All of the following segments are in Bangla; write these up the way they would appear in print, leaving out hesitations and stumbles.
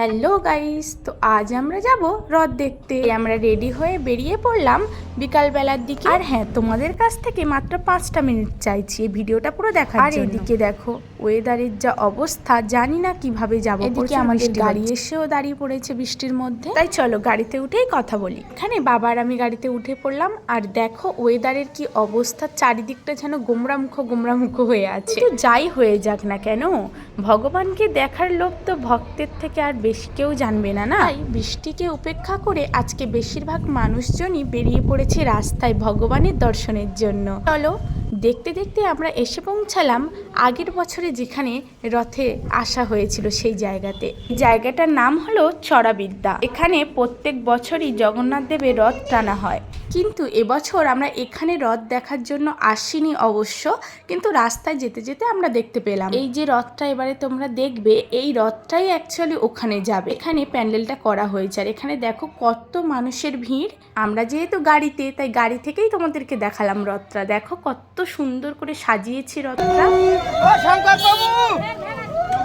হ্যালো গাইস, তো আজ আমরা যাব রথ দেখতে। আমরা রেডি হয়ে বেরিয়ে পড়লাম বিকাল বেলার দিকে। আর হ্যাঁ, তোমাদের কাছ থেকে মাত্র 5টা মিনিট চাইছি এই ভিডিওটা পুরো দেখার জন্য। আর এদিকে দেখো ওয়েদারের যা অবস্থা, জানি না কিভাবে যাব। এদিকে আমাদের গাড়ি এসেও দাঁড়িয়ে পড়েছে বৃষ্টির মধ্যে। তাই চলো গাড়িতে উঠেই কথা বলি। এখানে বাবা আর আমি গাড়িতে উঠে পড়লাম। আর দেখো ওয়েদারের কি অবস্থা, চারিদিকটা যেন গোমরামুখ হয়ে আছে। তো যাই হয়ে যাক না কেন, ভগবানকে দেখার লোভ তো ভক্তের থেকে আর বেশি কেউ জানবে না। তাই বৃষ্টিকে উপেক্ষা করে আজকে বেশিরভাগ মানুষজনই বেরিয়ে পড়েছে রাস্তায় ভগবানের দর্শনের জন্য। চলো দেখতে দেখতে আমরা এসে পৌঁছালাম আগের বছরে যেখানে রথে আসা হয়েছিল সেই জায়গাতে। জায়গাটার নাম হলো চড়াবিদ্যা। এখানে প্রত্যেক বছরই জগন্নাথ দেবের রথ টানা হয়, কিন্তু এবছর আমরা এখানে রথ দেখার জন্য আসিনি অবশ্য, কিন্তু রাস্তায় যেতে যেতে আমরা দেখতে পেলাম এই যে রথটা এবারে তোমরা দেখবে, এই রথটাই অ্যাকচুয়ালি ওখানে যাবে। এখানে প্যান্ডেলটা করা হয়েছে আর এখানে দেখো কত মানুষের ভিড়। আমরা যেহেতু গাড়িতে, তাই গাড়ি থেকেই তোমাদেরকে দেখালাম রথটা। দেখো কত সুন্দর করে সাজিয়েছি রথটা,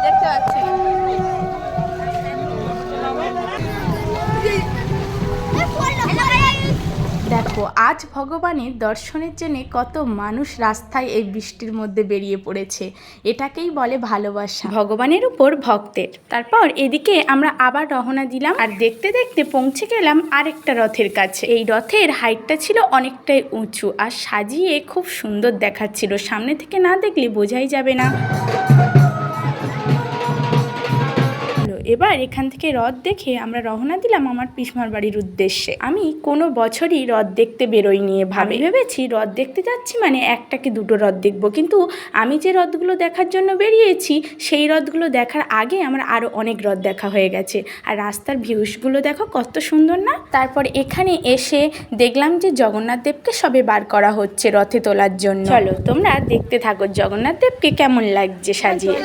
দেখতে পাচ্ছি। দেখো আজ ভগবানের দর্শনের জন্য কত মানুষ রাস্তায় এই বৃষ্টির মধ্যে বেরিয়ে পড়েছে। এটাকেই বলে ভালোবাসা ভগবানের উপর ভক্তের। তারপর এদিকে আমরা আবার রওনা দিলাম আর দেখতে দেখতে পৌঁছে গেলাম আরেকটা রথের কাছে। এই রথের হাইটটা ছিল অনেকটাই উঁচু আর সাজিয়ে খুব সুন্দর দেখাচ্ছিল। সামনে থেকে না দেখলে বোঝাই যাবে না। এবার এখান থেকে রথ দেখে আমরা রওনা দিলাম আমার পিসমার বাড়ির উদ্দেশ্যে। আমি কোনো বছরই রথ দেখতে বেরোইনি। ভেবেছি রথ দেখতে যাচ্ছি মানে একটা কি দুটো রথ দেখবো, কিন্তু আমি যে রথগুলো দেখার জন্য বেরিয়েছি সেই রথগুলো দেখার আগে আমার আরও অনেক রথ দেখা হয়ে গেছে। আর রাস্তার ভিউসগুলো দেখো কত সুন্দর না। তারপর এখানে এসে দেখলাম যে জগন্নাথ দেবকে সবে বার করা হচ্ছে রথে তোলার জন্য। চলো তোমরা দেখতে থাকো জগন্নাথ দেবকে কেমন লাগছে সাজিয়ে।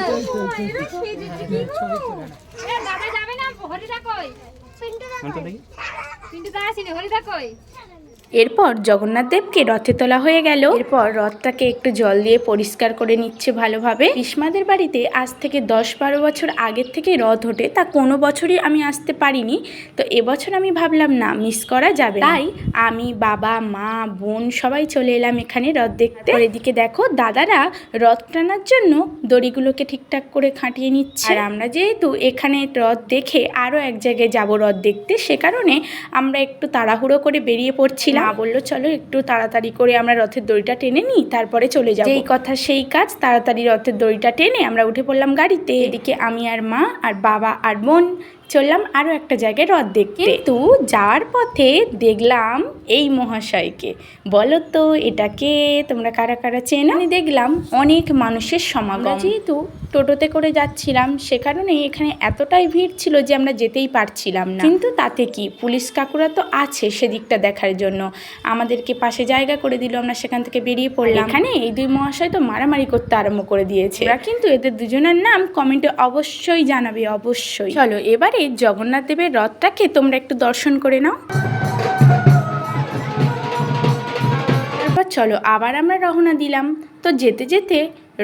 এরপর জগন্নাথ দেবকে রথে তোলা হয়ে গেল। এরপর রথটাকে একটু জল দিয়ে পরিষ্কার করে নিচ্ছে ভালোভাবে। পিসমাদের বাড়িতে আজ থেকে 10-12 বছর আগের থেকে রথ ওঠে, তা কোনো বছরই আমি আসতে পারিনি। তো এবছর আমি ভাবলাম না, মিস করা যাবে, তাই আমি বাবা মা বোন সবাই চলে এলাম এখানে রথ দেখতে। এদিকে দেখো দাদারা রথ টানার জন্য দড়িগুলোকে ঠিকঠাক করে খাটিয়ে নিচ্ছে। আর আমরা যেহেতু এখানে রথ দেখে আরও এক জায়গায় যাব রথ দেখতে, সে কারণে আমরা একটু তাড়াহুড়ো করে বেরিয়ে পড়ছিলাম। মা বললো চলো একটু তাড়াতাড়ি করে আমরা রথের দড়িটা টেনে নিই, তারপরে চলে যাবো। যেই কথা সেই কাজ, তাড়াতাড়ি রথের দড়িটা টেনে আমরা উঠে পড়লাম গাড়িতে। এদিকে আমি আর মা আর বাবা আর বোন চললাম আরও একটা জায়গায় রথ দেখতে। কিন্তু যাওয়ার পথে দেখলাম এই মহাশয়কে। বলো তো এটাকে তোমরা কারা কারা চেনো? দেখলাম অনেক মানুষের সমাগম। যেহেতু টোটোতে করে যাচ্ছিলাম সে কারণে এখানে এতটাই ভিড় ছিল যে আমরা যেতেই পারছিলাম না, কিন্তু তাতে কি, পুলিশ কাকুরা তো আছে সেদিকটা দেখার জন্য। আমাদেরকে পাশে জায়গা করে দিল, আমরা সেখান থেকে বেরিয়ে পড়লাম। এখানে এই দুই মহাশয় তো মারামারি করতে আরম্ভ করে দিয়েছে। ওরা কিন্তু এদের দুজনের নাম কমেন্টে অবশ্যই জানাবে, অবশ্যই। চলো এবারে জগন্নাথ দেবের রথটাকে তোমরা একটু দর্শন করে নাও। তারপর চলো আবার আমরা রওনা দিলাম। তো যেতে যেতে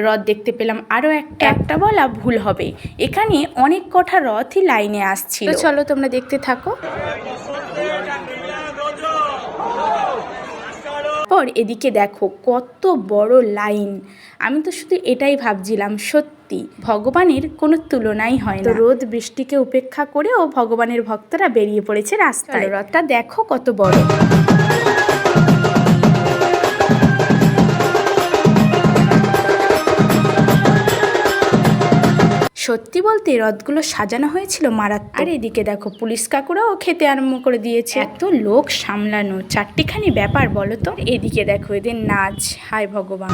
রথ দেখতে পেলাম আরও একটা বলা ভুল হবে, এখানে অনেক কটা রথই লাইনে আসছিল। চলো তোমরা দেখতে থাকো। পর এদিকে দেখো কত বড় লাইন। আমি তো শুধু এটাই ভাবছিলাম, সত্যি ভগবানের কোনো তুলনাই হয় না। রোদ বৃষ্টিকে উপেক্ষা করেও ভগবানের ভক্তরা বেরিয়ে পড়েছে রাস্তায়। রথটা দেখো কত বড়। সত্যি বলতে রথগুলো সাজানো হয়েছিল মারাত্মক। আর এদিকে দেখো পুলিশ কাকুরাও খেতে আরম্ভ করে দিয়েছে। এত লোক সামলানো চারটিখানি ব্যাপার বলো তো। এদিকে দেখো এদের নাচ, হায় ভগবান।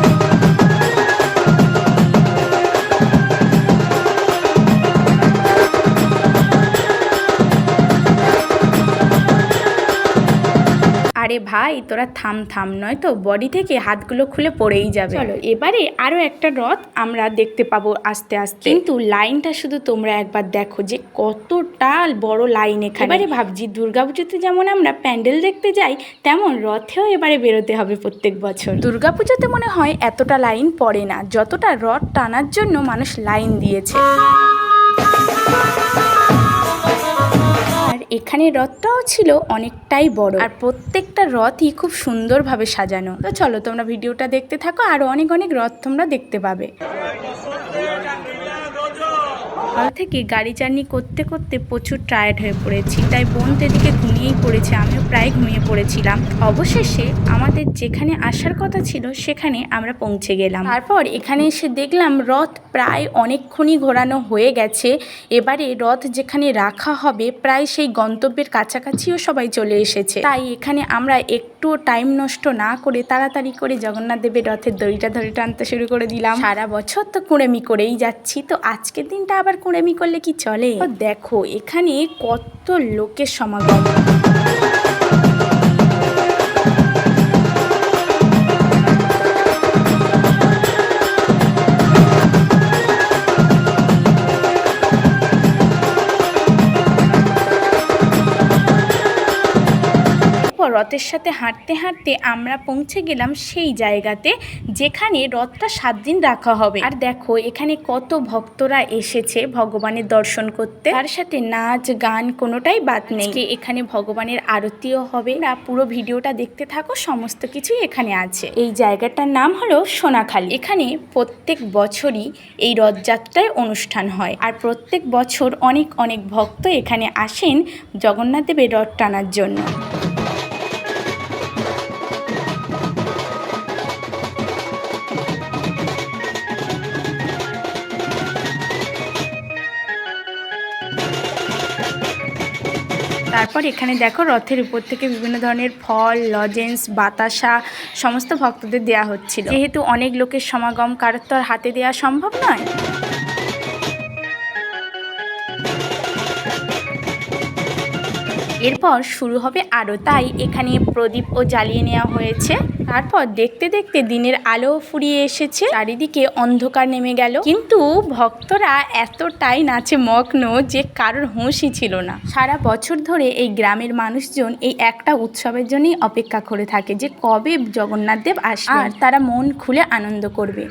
আরে ভাই তোরা থাম নয়তো বডি থেকে হাতগুলো খুলে পড়েই যাবে। চলো এবারে আরও একটা রথ আমরা দেখতে পাবো আস্তে আস্তে, কিন্তু লাইনটা শুধু তোমরা একবার দেখো যে কতটা বড় লাইন এখানে। এবারে ভাবছি দুর্গাপুজোতে যেমন আমরা প্যান্ডেল দেখতে যাই, তেমন রথেও এবারে বেরোতে হবে প্রত্যেক বছর। দুর্গাপুজোতে মনে হয় এতটা লাইন পড়ে না, যতটা রথ টানার জন্য মানুষ লাইন দিয়েছে। এখানে রথটাও ছিল অনেকটাই বড়, আর প্রত্যেকটা রথই খুব সুন্দরভাবে সাজানো। তো চলো তোমরা ভিডিওটা দেখতে থাকো, আরো অনেক অনেক রথ তোমরা দেখতে পাবে। সকাল থেকে গাড়ি জার্নি করতে করতে প্রচুর টায়ার্ড হয়ে পড়েছি, তাই বোন তো এদিকে ঘুমিয়েই পড়েছে, আমিও প্রায় ঘুমিয়ে পড়েছিলাম। অবশেষে আমাদের যেখানে আসার কথা ছিল সেখানে আমরা পৌঁছে গেলাম। তারপর এখানে এসে দেখলাম রথ প্রায় অনেকক্ষণই ঘোরানো হয়ে গেছে। এবারে রথ যেখানে রাখা হবে প্রায় সেই গন্তব্যের কাছাকাছিও সবাই চলে এসেছে, তাই এখানে আমরা একটুও টাইম নষ্ট না করে তাড়াতাড়ি করে জগন্নাথ দেবের রথের দড়িটা ধরে টানতে শুরু করে দিলাম। সারা বছর তো কুঁড়েমি করেই যাচ্ছি, তো আজকের দিনটা আবার কুঁড়েমি করলে কি চলে। দেখো এখানে কত লোকের সমাগম। রথের সাথে হাঁটতে হাঁটতে আমরা পৌঁছে গেলাম সেই জায়গাতে যেখানে রথটা 7 দিন রাখা হবে। আর দেখো এখানে কত ভক্তরা এসেছে ভগবানের দর্শন করতে, তার সাথে নাচ গান কোনোটাই বাদ নেই। এখানে ভগবানের আরতিও হবে। না পুরো ভিডিওটা দেখতে থাকো, সমস্ত কিছুই এখানে আছে। এই জায়গাটার নাম হলো সোনাখালী। এখানে প্রত্যেক বছরই এই রথযাত্রায় অনুষ্ঠান হয়, আর প্রত্যেক বছর অনেক অনেক ভক্ত এখানে আসেন জগন্নাথ দেবের রথ টানার জন্য। তারপর এখানে দেখো রথের উপর থেকে বিভিন্ন ধরনের ফল, লজেন্স, বাতাসা সমস্ত ভক্তদের দেয়া হচ্ছিল। যেহেতু অনেক লোকের সমাগম, কারোর তো আর হাতে দেওয়া সম্ভব নয়। এরপর শুরু হবে আরতি, তাই এখানে প্রদীপও জ্বালিয়ে নেওয়া হয়েছে। তারপর দেখতে দেখতে দিনের আলো ফুরিয়ে এসেছে, চারিদিকে অন্ধকার নেমে গেল, কিন্তু ভক্তরা এতটাই নাচে মগ্ন যে কারোর হুঁশই ছিল না। সারা বছর ধরে এই গ্রামের মানুষজন এই একটা উৎসবের জন্যই অপেক্ষা করে থাকে যে কবে জগন্নাথ দেব আসবে, আর তারা মন খুলে আনন্দ করবে।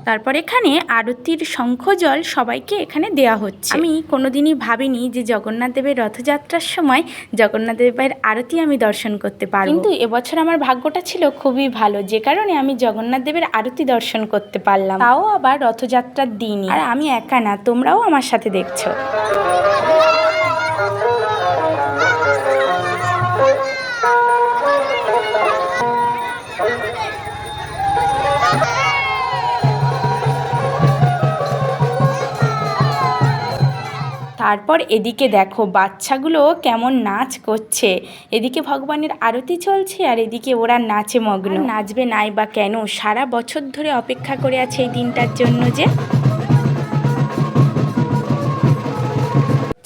তারপর এখানে আরতির শঙ্খজল সবাইকে এখানে দেয়া হচ্ছে। আমি কোনোদিনই ভাবিনি যে জগন্নাথ দেবের রথযাত্রার সময় জগন্নাথ দেবের আরতি আমি দর্শন করতে পারবো, কিন্তু এবছর আমার ভাগ্যটা ছিল খুবই ভালো, যে কারণে আমি জগন্নাথ দেবের আরতি দর্শন করতে পারলাম, তাও আবার রথযাত্রার দিনই। আর আমি একা না, তোমরাও আমার সাথে দেখছো। তারপর এদিকে দেখো বাচ্চাগুলো কেমন নাচ করছে, এদিকে ভগবানের আরতি চলছে আর এদিকে ওরা নাচে মগ্ন। নাচবে নাই বা কেন, সারা বছর ধরে অপেক্ষা করে আছে এই দিনটার জন্য। যে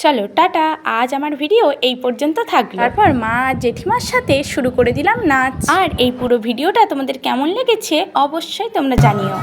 চলো টাটা, আজ আমার ভিডিও এই পর্যন্ত থাকলো। তারপর মা জেঠিমার সাথে শুরু করে দিলাম নাচ। আর এই পুরো ভিডিওটা তোমাদের কেমন লেগেছে অবশ্যই তোমরা জানিও।